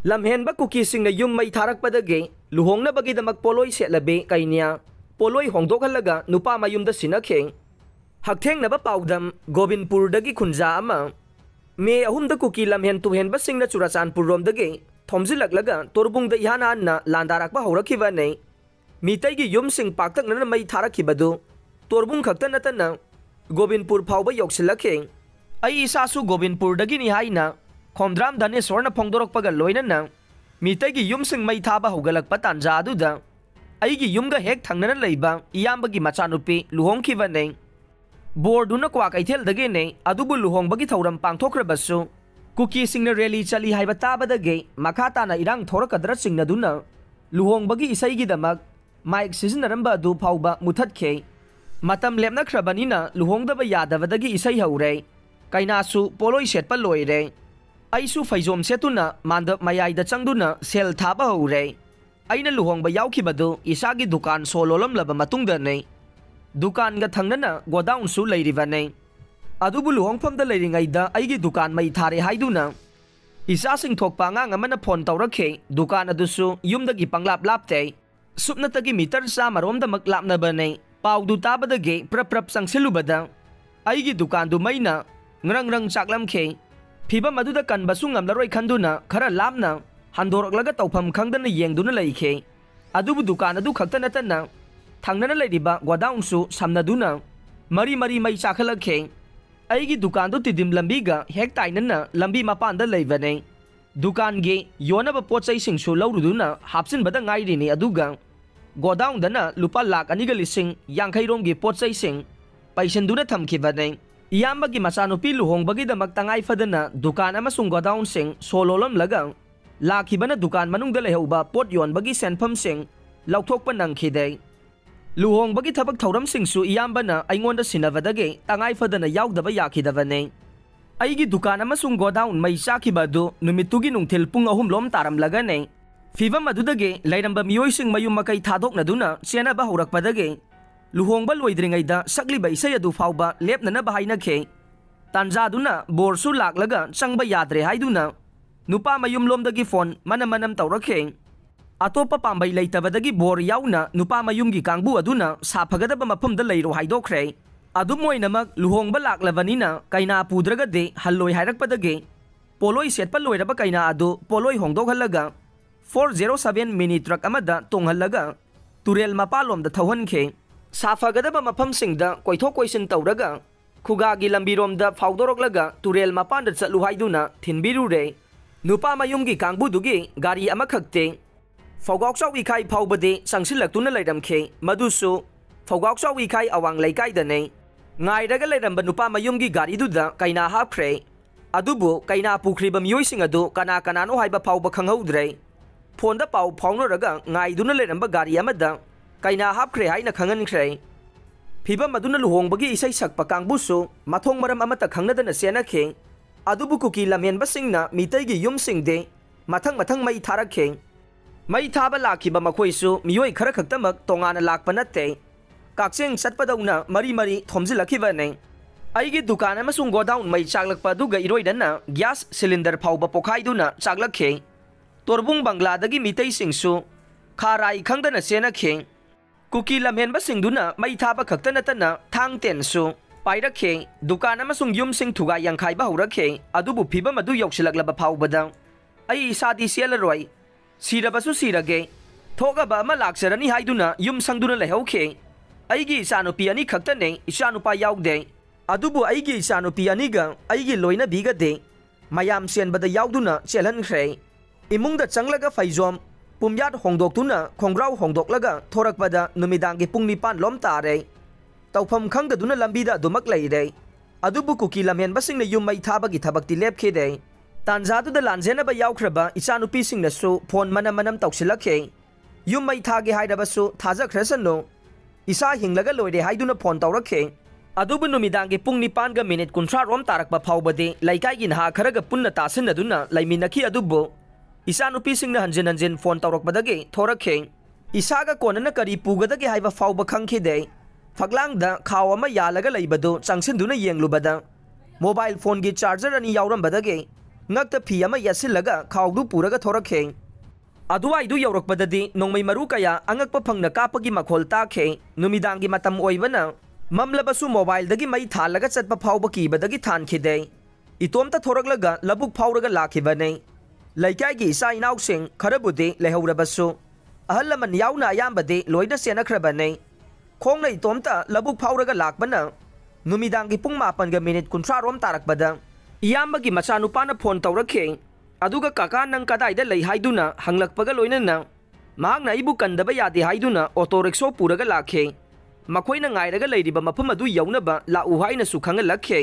lamhenba kuki singna yum mai tharakpadage luhongna bagidamak poloi setlabe kainia poloi hongdokhalaga nupa mayumda sinakheng hakthengna paudam Gobindpur dagi khunja ama me ahumda kuki lamhen tuhenba singna Churachandpur romdage thomjilaklaga torbungda ihana na landarakba haurakhiba nei mitai yum sing paktakna mai tharakhibadu torbung khakta natana Gobindpur phauba yoksilakhe ai isasu Gobindpur dagi ni haina khomdram Dhaneswarna phongdorokpaga loinana mitai yum sing mai thaba hogalakpa tanja aduda aigi yumga hek thangnana leiba iyambagi machanupi luhongkhiba nei borduna kwa kaithel dage nei adubu luhongbagi thauram pangthokrabasu kuki singna rally chali haiba tabadage makhata na irang thorakadra singna duna luhongbagi isaigi damak mic sizinaramba adu phauba muthatkhe matam lepna khrabanina luhongdaba yadabadagi isai haure kainasu poloi setpa loire aisu faizom setuna mandap mayaida changduna sel thaba haure aina luhongba yaukhibadu isagi dukan sololom laba matungda nei dukan ga thangnana godown su leiriba nei adubu luhongpham da leiringaida aigi dukan mai thare haiduna isa sing thokpa ngang amana phone tawrakhe dukan adusu yumdagi panglap lapte supnatagi meter sa maromda maklapna banei paudu tabadage prap sangsilubada aigi dukan du maina ngrang chaklamkhe phiba maduda kanbasu ngamlaroi khanduna khara lamna handorklaga tawpham khangdana yengduna leikhe adubu dukan adu khakta natana thangnana leiriba godown su samnaduna mari mai chakhalakhe aigi dukan du tidim lambiga hek tainana lambi mapanda leibane dukan ge yonaba pochai singsu lauruduna hapsin bada ngairini aduga godown dana lupa lakh aniga lising yangkhai rom ge pochai sing paisenduna thamkhibane iyambagi machanupi luhongbagi damak tangai fadana dukan amasung godown sing sololom laga lakhibana dukan manungda lehauba pot yonbagi senpham sing lauthokpa nangkhide luhongbagi thabak thauram singsu iyambana aingonda sinavadage tangai fadana yaudaba yakhidabane aigi dukan amasung godown mai chakhibadu numitugi nungthil pung 3 lom taram lagane fibam adudage lairamba miyoising mayum makai thadoknaduna chenaba haurakpadage luhongba loidringaida sakliba isai adu fauba lepnana bahainakhe tanjaduna borsu laklaga changba yadre haiduna nupa mayum lomdagi phone manam tawrakhe atopa pambai leitabadagi bor yauna nupa mayumgi kangbu aduna saphagadaba mafamda leiro haidokre adumoinamak luhongba laklabanina kaina pudragade halloi hairakpadage poloi setpa loiraba kaina adu poloi hongdokhalaga 407 mini truck amada tonghallaga turel mapalomda thawhankhe safagadaba mafamsingda koithok koisin tawraga khugagi lambiromda faudoroklaga turel mapanda chatlu haiduna thinbirure nupa mayumgi kangbudugi gari amakhakte fogokchaw ikhai faubade sangsilaktuna leiramkhe madusu fogokchaw ikhai awang leikaidane ngairaga leiramba nupa mayumgi gari duda kaina hapkhre adubu kaina pukhriba miyoising adu kanano haiba fauba khanghaudre phone pau phaunoraga ngaiduna leramba gari amada kaina hapkhre haina khangankhre phiba maduna luhongbagi isai sakpa kangbusu mathong maram amata khangnadana senakhe adubu kuki lamhenba singna mitaigi yumsingde mathang mai tharakhe mai thaba lakhiba makhoisu miyoi khara khaktamak tongana lakpa natte kakcheng satpadawna mari thomjilakhiba nei aigi dukan amasung godown mai chaklakpa duga iroidana gas cylinder phauba pokhaiduna chaklakhe torbung bangladagi mitai singsu kharai khangdana senakhe kuki lamhenba singduna mai thaba khakta natana thang tensu pairakhe dukan amasung yum sing thuga yangkhaiba haurakhe adubu phiba madu yoksilaklaba phaubada ai sadi selaroi sirabasu sirage thogaba ama lakserani haiduna yum sangduna lehaukhe aigi isanupi ani khaktane isanupa yaude adubu aigi isanupi aniga aigi loina bigade mayam senbada yauduna chelhankhre imungda changlaga faizom pumyat hongdoktuna khongrau hongdoklaga thorakpada numidangi pung 9 lom tare tawpham khangdaduna lambida dumak leire adubu kuki lamhenba singna yum mai thabagi thabakti lepkhede tanjaduda lanjenaba yaukhraba isanupi singnasu phone manam tawsilakhe yum mai thage haidabasu thajakhresano isa hinglaga loire haiduna phone tawrakhe adubu numidangi pung 9 ga minute 30 rom tarakba phaubade laikai na kharaga punna tasinaduna laiminakhi adubu isanupi singna hanjen phone tawrakbadage thorakhe isaga konana kari pugadage haiba phauba khangkhide faglangda khaw ama yalaga leibadu changsinduna yenglubada mobile phone gi charger ani yaurambadage ngakta phi ama yasillaga khawdu puraga thorakhe aduwaidu yaurakpadadi nongmai maru kaya angakpa phangna kapagi makhol takhe numidangi matam oibana mamlabasu mobile dagi mai thalaga chatpa phawba kibadagi thankhide itomta thoraklaga labuk phawraga lakhibane laikai gi isa inau sing kharabudi lehaurabasu ahalaman yauna ayambade loina senakhrabane khongna itomta labuk phawraga lakbana numidangi pung 8:30 rom tarakpada iyambagi machanupana phone tawrakhe aduga kaka nang kadaida lei haiduna hanglakpaga loinana mahakna ibu kandaba yade haiduna auto rickshaw puraga lakhe makoina ngairaga leiriba mafam adu yaunaba lau haina su khangalakhe